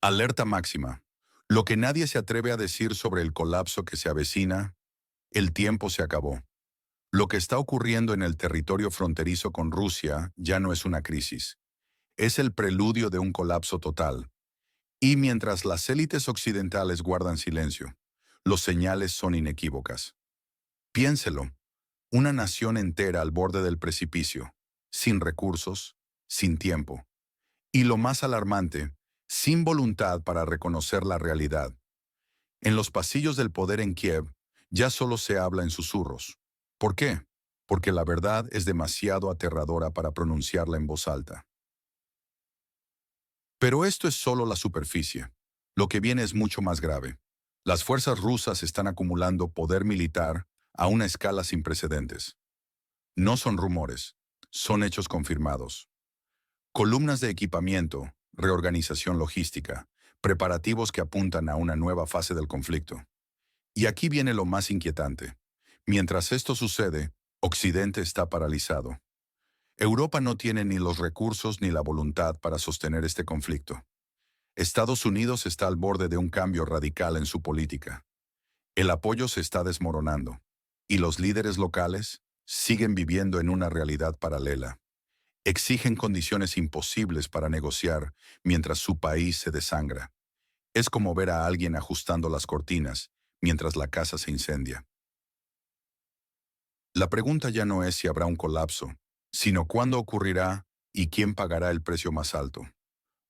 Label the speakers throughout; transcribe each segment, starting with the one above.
Speaker 1: Alerta máxima. Lo que nadie se atreve a decir sobre el colapso que se avecina, el tiempo se acabó. Lo que está ocurriendo en el territorio fronterizo con Rusia ya no es una crisis. Es el preludio de un colapso total. Y mientras las élites occidentales guardan silencio, los señales son inequívocas. Piénselo, una nación entera al borde del precipicio, sin recursos, sin tiempo. Y lo más alarmante, sin voluntad para reconocer la realidad. En los pasillos del poder en Kiev, ya solo se habla en susurros. ¿Por qué? Porque la verdad es demasiado aterradora para pronunciarla en voz alta. Pero esto es solo la superficie. Lo que viene es mucho más grave. Las fuerzas rusas están acumulando poder militar a una escala sin precedentes. No son rumores, son hechos confirmados. Columnas de equipamiento, reorganización logística, preparativos que apuntan a una nueva fase del conflicto. Y aquí viene lo más inquietante. Mientras esto sucede, Occidente está paralizado. Europa no tiene ni los recursos ni la voluntad para sostener este conflicto. Estados Unidos está al borde de un cambio radical en su política. El apoyo se está desmoronando. Y los líderes locales siguen viviendo en una realidad paralela. Exigen condiciones imposibles para negociar mientras su país se desangra. Es como ver a alguien ajustando las cortinas mientras la casa se incendia. La pregunta ya no es si habrá un colapso, sino cuándo ocurrirá y quién pagará el precio más alto.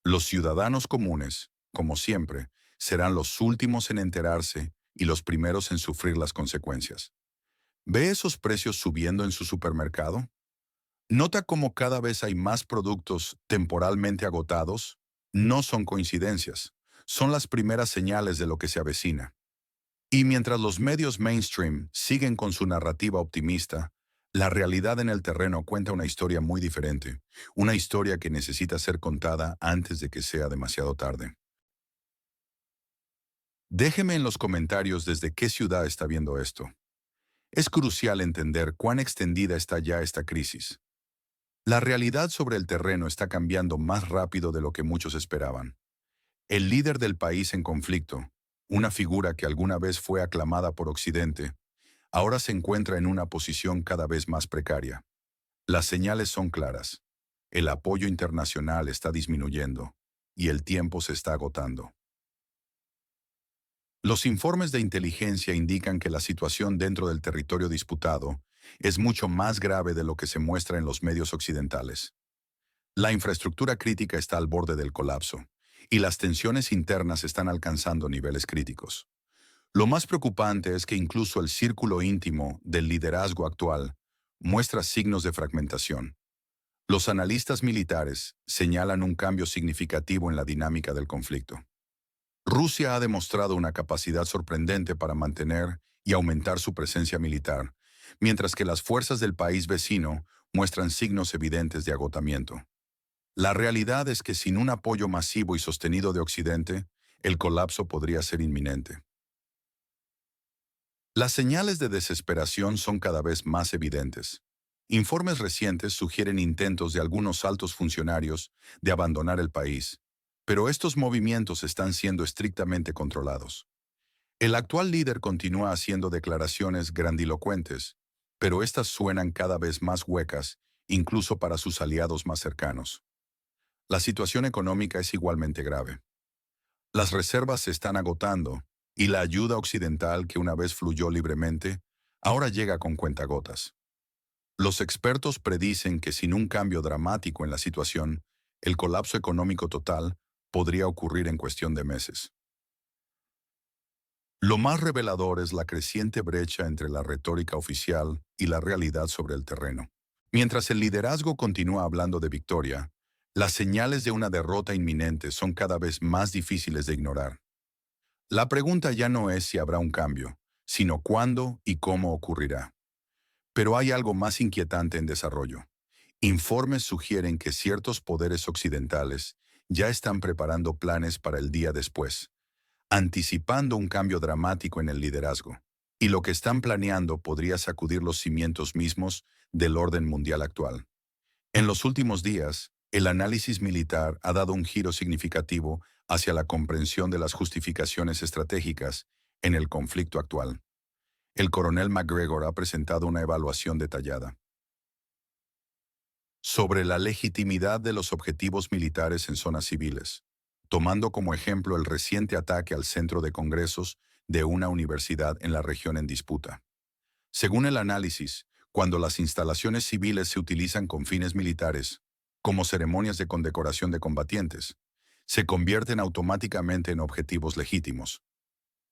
Speaker 1: Los ciudadanos comunes, como siempre, serán los últimos en enterarse y los primeros en sufrir las consecuencias. ¿Ve esos precios subiendo en su supermercado? ¿Nota cómo cada vez hay más productos temporalmente agotados? No son coincidencias, son las primeras señales de lo que se avecina. Y mientras los medios mainstream siguen con su narrativa optimista, la realidad en el terreno cuenta una historia muy diferente, una historia que necesita ser contada antes de que sea demasiado tarde. Déjeme en los comentarios desde qué ciudad está viendo esto. Es crucial entender cuán extendida está ya esta crisis. La realidad sobre el terreno está cambiando más rápido de lo que muchos esperaban. El líder del país en conflicto, una figura que alguna vez fue aclamada por Occidente, ahora se encuentra en una posición cada vez más precaria. Las señales son claras. El apoyo internacional está disminuyendo y el tiempo se está agotando. Los informes de inteligencia indican que la situación dentro del territorio disputado es mucho más grave de lo que se muestra en los medios occidentales. La infraestructura crítica está al borde del colapso y las tensiones internas están alcanzando niveles críticos. Lo más preocupante es que incluso el círculo íntimo del liderazgo actual muestra signos de fragmentación. Los analistas militares señalan un cambio significativo en la dinámica del conflicto. Rusia ha demostrado una capacidad sorprendente para mantener y aumentar su presencia militar, mientras que las fuerzas del país vecino muestran signos evidentes de agotamiento. La realidad es que sin un apoyo masivo y sostenido de Occidente, el colapso podría ser inminente. Las señales de desesperación son cada vez más evidentes. Informes recientes sugieren intentos de algunos altos funcionarios de abandonar el país, pero estos movimientos están siendo estrictamente controlados. El actual líder continúa haciendo declaraciones grandilocuentes, pero estas suenan cada vez más huecas, incluso para sus aliados más cercanos. La situación económica es igualmente grave. Las reservas se están agotando y la ayuda occidental que una vez fluyó libremente, ahora llega con cuentagotas. Los expertos predicen que sin un cambio dramático en la situación, el colapso económico total podría ocurrir en cuestión de meses. Lo más revelador es la creciente brecha entre la retórica oficial y la realidad sobre el terreno. Mientras el liderazgo continúa hablando de victoria, las señales de una derrota inminente son cada vez más difíciles de ignorar. La pregunta ya no es si habrá un cambio, sino cuándo y cómo ocurrirá. Pero hay algo más inquietante en desarrollo. Informes sugieren que ciertos poderes occidentales ya están preparando planes para el día después, anticipando un cambio dramático en el liderazgo. Y lo que están planeando podría sacudir los cimientos mismos del orden mundial actual. En los últimos días, el análisis militar ha dado un giro significativo hacia la comprensión de las justificaciones estratégicas en el conflicto actual. El coronel McGregor ha presentado una evaluación detallada sobre la legitimidad de los objetivos militares en zonas civiles, tomando como ejemplo el reciente ataque al centro de congresos de una universidad en la región en disputa. Según el análisis, cuando las instalaciones civiles se utilizan con fines militares, como ceremonias de condecoración de combatientes, se convierten automáticamente en objetivos legítimos.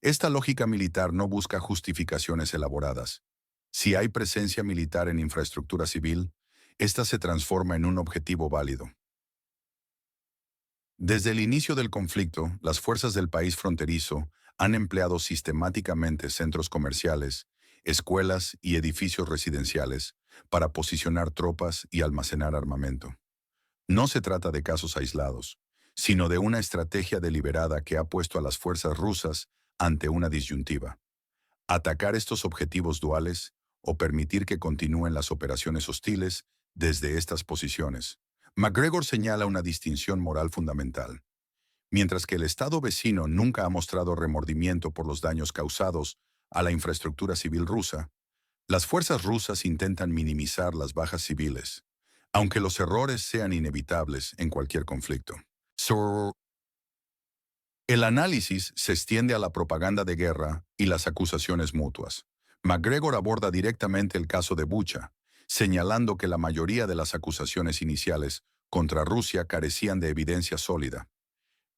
Speaker 1: Esta lógica militar no busca justificaciones elaboradas. Si hay presencia militar en infraestructura civil, ésta se transforma en un objetivo válido. Desde el inicio del conflicto, las fuerzas del país fronterizo han empleado sistemáticamente centros comerciales, escuelas y edificios residenciales para posicionar tropas y almacenar armamento. No se trata de casos aislados, sino de una estrategia deliberada que ha puesto a las fuerzas rusas ante una disyuntiva: atacar estos objetivos duales o permitir que continúen las operaciones hostiles desde estas posiciones. McGregor señala una distinción moral fundamental. Mientras que el Estado vecino nunca ha mostrado remordimiento por los daños causados a la infraestructura civil rusa, las fuerzas rusas intentan minimizar las bajas civiles, aunque los errores sean inevitables en cualquier conflicto. El análisis se extiende a la propaganda de guerra y las acusaciones mutuas. McGregor aborda directamente el caso de Bucha, señalando que la mayoría de las acusaciones iniciales contra Rusia carecían de evidencia sólida.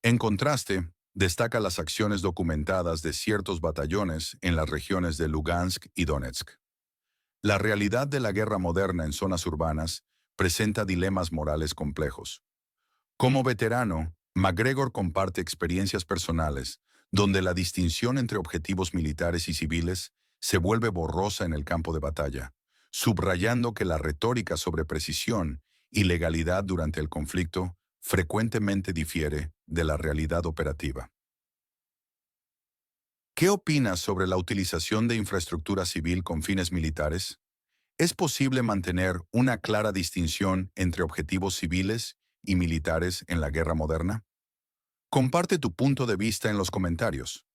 Speaker 1: En contraste, destaca las acciones documentadas de ciertos batallones en las regiones de Lugansk y Donetsk. La realidad de la guerra moderna en zonas urbanas presenta dilemas morales complejos. Como veterano, McGregor comparte experiencias personales donde la distinción entre objetivos militares y civiles se vuelve borrosa en el campo de batalla, subrayando que la retórica sobre precisión y legalidad durante el conflicto frecuentemente difiere de la realidad operativa. ¿Qué opinas sobre la utilización de infraestructura civil con fines militares? ¿Es posible mantener una clara distinción entre objetivos civiles y militares en la guerra moderna? Comparte tu punto de vista en los comentarios.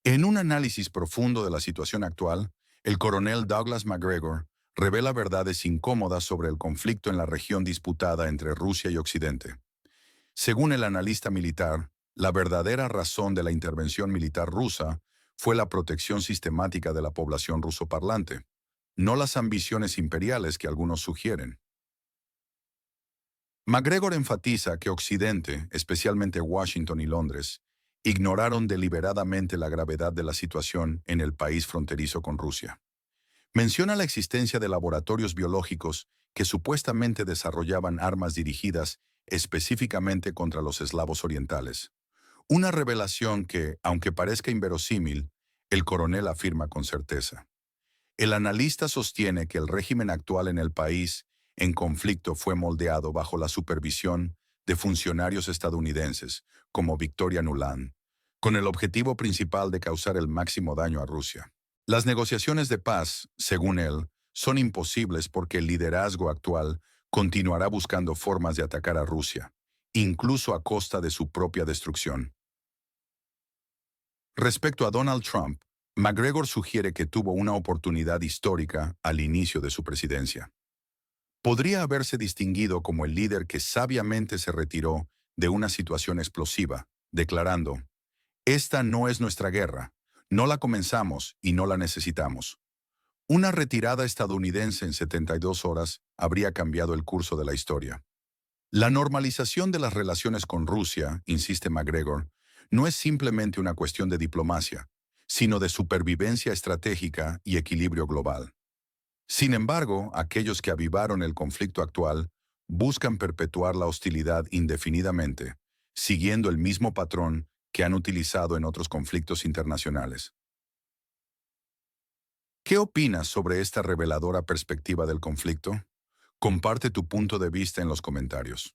Speaker 1: En un análisis profundo de la situación actual, el coronel Douglas McGregor revela verdades incómodas sobre el conflicto en la región disputada entre Rusia y Occidente. Según el analista militar, la verdadera razón de la intervención militar rusa fue la protección sistemática de la población rusoparlante, no las ambiciones imperiales que algunos sugieren. McGregor enfatiza que Occidente, especialmente Washington y Londres, ignoraron deliberadamente la gravedad de la situación en el país fronterizo con Rusia. Menciona la existencia de laboratorios biológicos que supuestamente desarrollaban armas dirigidas específicamente contra los eslavos orientales. Una revelación que, aunque parezca inverosímil, el coronel afirma con certeza. El analista sostiene que el régimen actual en el país en conflicto fue moldeado bajo la supervisión de funcionarios estadounidenses, como Victoria Nuland, con el objetivo principal de causar el máximo daño a Rusia. Las negociaciones de paz, según él, son imposibles porque el liderazgo actual continuará buscando formas de atacar a Rusia, incluso a costa de su propia destrucción. Respecto a Donald Trump, McGregor sugiere que tuvo una oportunidad histórica al inicio de su presidencia. Podría haberse distinguido como el líder que sabiamente se retiró de una situación explosiva, declarando: "Esta no es nuestra guerra, no la comenzamos y no la necesitamos". Una retirada estadounidense en 72 horas habría cambiado el curso de la historia. La normalización de las relaciones con Rusia, insiste McGregor, no es simplemente una cuestión de diplomacia, sino de supervivencia estratégica y equilibrio global. Sin embargo, aquellos que avivaron el conflicto actual buscan perpetuar la hostilidad indefinidamente, siguiendo el mismo patrón que han utilizado en otros conflictos internacionales. ¿Qué opinas sobre esta reveladora perspectiva del conflicto? Comparte tu punto de vista en los comentarios.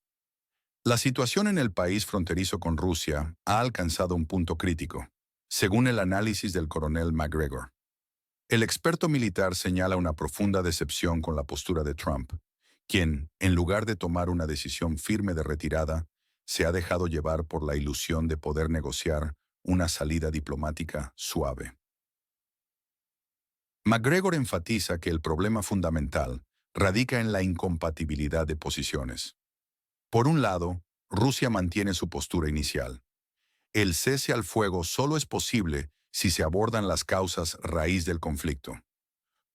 Speaker 1: La situación en el país fronterizo con Rusia ha alcanzado un punto crítico, según el análisis del coronel McGregor. El experto militar señala una profunda decepción con la postura de Trump, quien, en lugar de tomar una decisión firme de retirada, se ha dejado llevar por la ilusión de poder negociar una salida diplomática suave. McGregor enfatiza que el problema fundamental radica en la incompatibilidad de posiciones. Por un lado, Rusia mantiene su postura inicial. El cese al fuego solo es posible si se abordan las causas raíz del conflicto.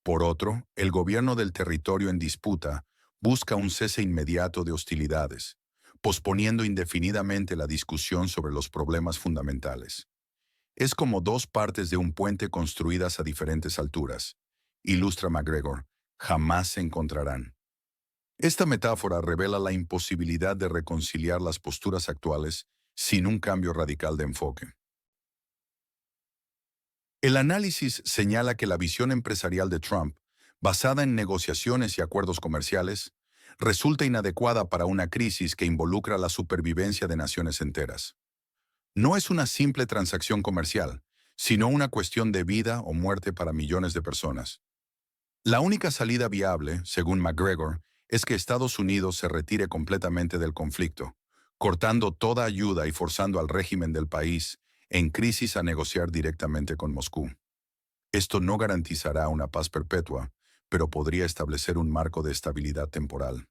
Speaker 1: Por otro, el gobierno del territorio en disputa busca un cese inmediato de hostilidades, posponiendo indefinidamente la discusión sobre los problemas fundamentales. Es como dos partes de un puente construidas a diferentes alturas. Ilustra McGregor, jamás se encontrarán. Esta metáfora revela la imposibilidad de reconciliar las posturas actuales sin un cambio radical de enfoque. El análisis señala que la visión empresarial de Trump, basada en negociaciones y acuerdos comerciales, resulta inadecuada para una crisis que involucra la supervivencia de naciones enteras. No es una simple transacción comercial, sino una cuestión de vida o muerte para millones de personas. La única salida viable, según McGregor, es que Estados Unidos se retire completamente del conflicto, cortando toda ayuda y forzando al régimen del país en crisis a negociar directamente con Moscú. Esto no garantizará una paz perpetua, pero podría establecer un marco de estabilidad temporal.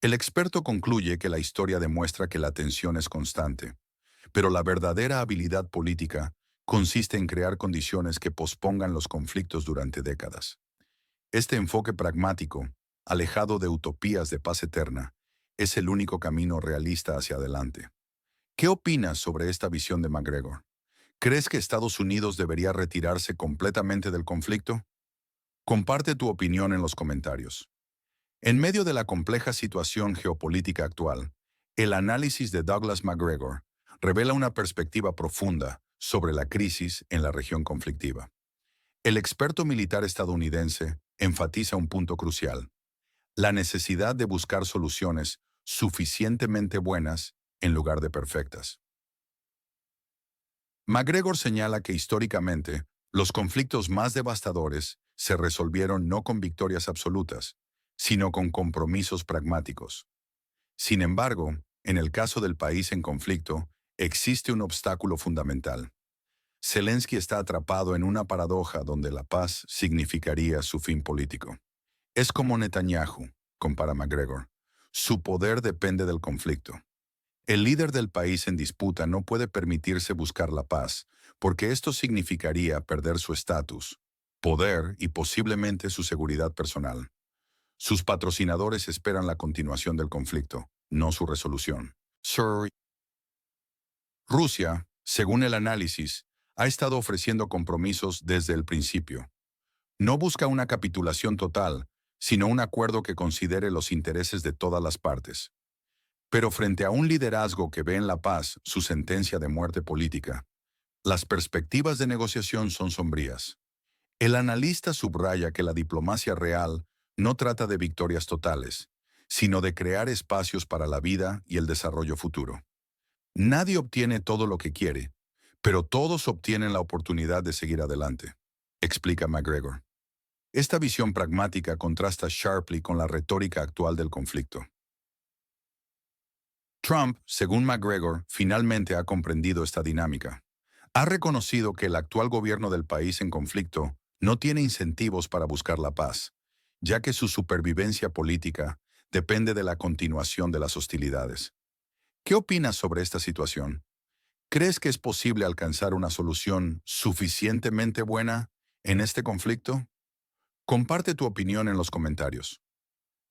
Speaker 1: El experto concluye que la historia demuestra que la tensión es constante, pero la verdadera habilidad política consiste en crear condiciones que pospongan los conflictos durante décadas. Este enfoque pragmático, alejado de utopías de paz eterna, es el único camino realista hacia adelante. ¿Qué opinas sobre esta visión de McGregor? ¿Crees que Estados Unidos debería retirarse completamente del conflicto? Comparte tu opinión en los comentarios. En medio de la compleja situación geopolítica actual, el análisis de Douglas McGregor revela una perspectiva profunda sobre la crisis en la región conflictiva. El experto militar estadounidense enfatiza un punto crucial: la necesidad de buscar soluciones suficientemente buenas en lugar de perfectas. McGregor señala que históricamente, los conflictos más devastadores se resolvieron no con victorias absolutas, sino con compromisos pragmáticos. Sin embargo, en el caso del país en conflicto, existe un obstáculo fundamental. Zelensky está atrapado en una paradoja donde la paz significaría su fin político. Es como Netanyahu, compara McGregor. Su poder depende del conflicto. El líder del país en disputa no puede permitirse buscar la paz, porque esto significaría perder su estatus, poder y posiblemente su seguridad personal. Sus patrocinadores esperan la continuación del conflicto, no su resolución. Sir, Rusia, según el análisis, ha estado ofreciendo compromisos desde el principio. No busca una capitulación total, sino un acuerdo que considere los intereses de todas las partes. Pero frente a un liderazgo que ve en la paz su sentencia de muerte política, las perspectivas de negociación son sombrías. El analista subraya que la diplomacia real no trata de victorias totales, sino de crear espacios para la vida y el desarrollo futuro. Nadie obtiene todo lo que quiere, pero todos obtienen la oportunidad de seguir adelante, explica McGregor. Esta visión pragmática contrasta sharply con la retórica actual del conflicto. Trump, según McGregor, finalmente ha comprendido esta dinámica. Ha reconocido que el actual gobierno del país en conflicto no tiene incentivos para buscar la paz, ya que su supervivencia política depende de la continuación de las hostilidades. ¿Qué opinas sobre esta situación? ¿Crees que es posible alcanzar una solución suficientemente buena en este conflicto? Comparte tu opinión en los comentarios.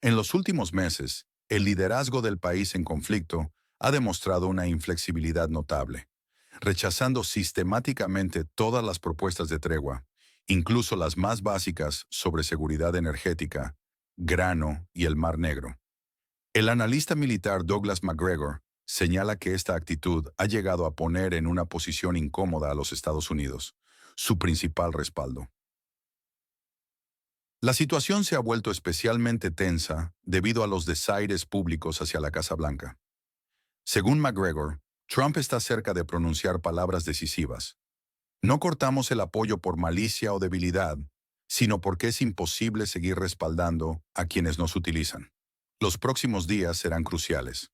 Speaker 1: En los últimos meses, el liderazgo del país en conflicto ha demostrado una inflexibilidad notable, rechazando sistemáticamente todas las propuestas de tregua, incluso las más básicas sobre seguridad energética, grano y el Mar Negro. El analista militar Douglas McGregor señala que esta actitud ha llegado a poner en una posición incómoda a los Estados Unidos, su principal respaldo. La situación se ha vuelto especialmente tensa debido a los desaires públicos hacia la Casa Blanca. Según McGregor, Trump está cerca de pronunciar palabras decisivas. No cortamos el apoyo por malicia o debilidad, sino porque es imposible seguir respaldando a quienes nos utilizan. Los próximos días serán cruciales.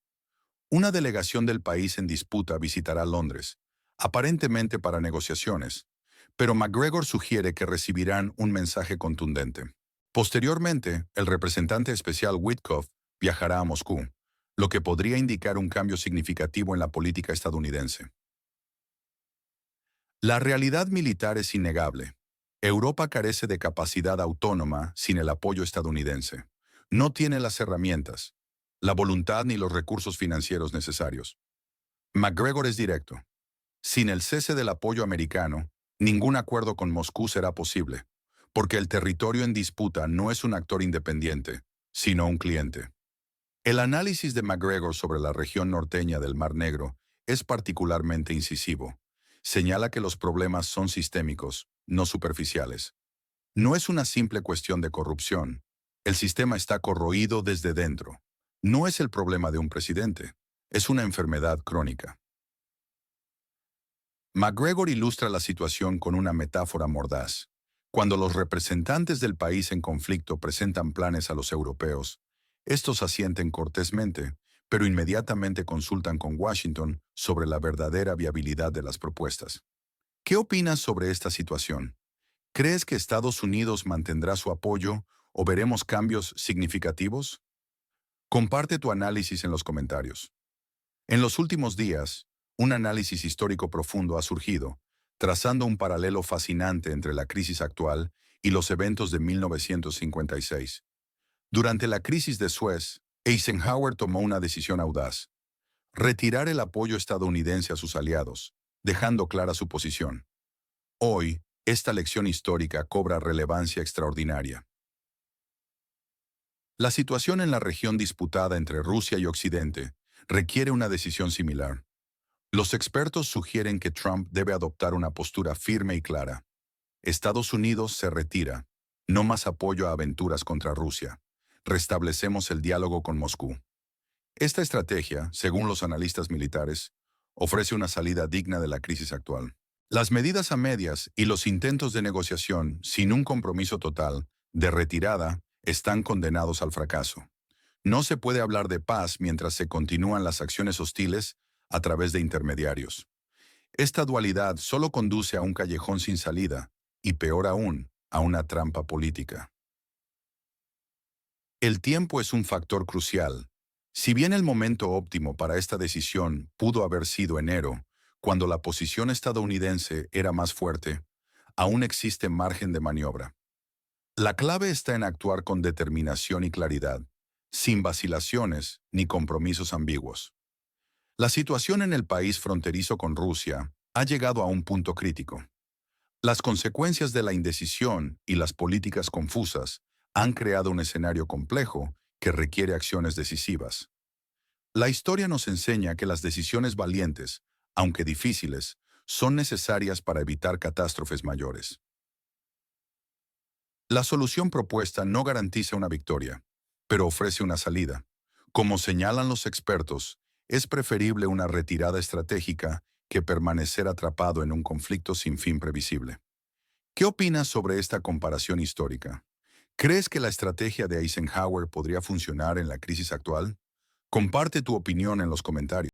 Speaker 1: Una delegación del país en disputa visitará Londres, aparentemente para negociaciones, pero McGregor sugiere que recibirán un mensaje contundente. Posteriormente, el representante especial Witkoff viajará a Moscú, lo que podría indicar un cambio significativo en la política estadounidense. La realidad militar es innegable. Europa carece de capacidad autónoma sin el apoyo estadounidense. No tiene las herramientas, la voluntad ni los recursos financieros necesarios. McGregor es directo. Sin el cese del apoyo americano, ningún acuerdo con Moscú será posible, porque el territorio en disputa no es un actor independiente, sino un cliente. El análisis de McGregor sobre la región norteña del Mar Negro es particularmente incisivo. Señala que los problemas son sistémicos, no superficiales. No es una simple cuestión de corrupción. El sistema está corroído desde dentro. No es el problema de un presidente, es una enfermedad crónica. McGregor ilustra la situación con una metáfora mordaz. Cuando los representantes del país en conflicto presentan planes a los europeos, estos asienten cortésmente, pero inmediatamente consultan con Washington sobre la verdadera viabilidad de las propuestas. ¿Qué opinas sobre esta situación? ¿Crees que Estados Unidos mantendrá su apoyo o veremos cambios significativos? Comparte tu análisis en los comentarios. En los últimos días, un análisis histórico profundo ha surgido, trazando un paralelo fascinante entre la crisis actual y los eventos de 1956. Durante la crisis de Suez, Eisenhower tomó una decisión audaz: retirar el apoyo estadounidense a sus aliados, dejando clara su posición. Hoy, esta lección histórica cobra relevancia extraordinaria. La situación en la región disputada entre Rusia y Occidente requiere una decisión similar. Los expertos sugieren que Trump debe adoptar una postura firme y clara. Estados Unidos se retira. No más apoyo a aventuras contra Rusia. Restablecemos el diálogo con Moscú. Esta estrategia, según los analistas militares, ofrece una salida digna de la crisis actual. Las medidas a medias y los intentos de negociación sin un compromiso total de retirada están condenados al fracaso. No se puede hablar de paz mientras se continúan las acciones hostiles a través de intermediarios. Esta dualidad solo conduce a un callejón sin salida y, peor aún, a una trampa política. El tiempo es un factor crucial. Si bien el momento óptimo para esta decisión pudo haber sido enero, cuando la posición estadounidense era más fuerte, aún existe margen de maniobra. La clave está en actuar con determinación y claridad, sin vacilaciones ni compromisos ambiguos. La situación en el país fronterizo con Rusia ha llegado a un punto crítico. Las consecuencias de la indecisión y las políticas confusas han creado un escenario complejo que requiere acciones decisivas. La historia nos enseña que las decisiones valientes, aunque difíciles, son necesarias para evitar catástrofes mayores. La solución propuesta no garantiza una victoria, pero ofrece una salida. Como señalan los expertos, es preferible una retirada estratégica que permanecer atrapado en un conflicto sin fin previsible. ¿Qué opinas sobre esta comparación histórica? ¿Crees que la estrategia de Eisenhower podría funcionar en la crisis actual? Comparte tu opinión en los comentarios.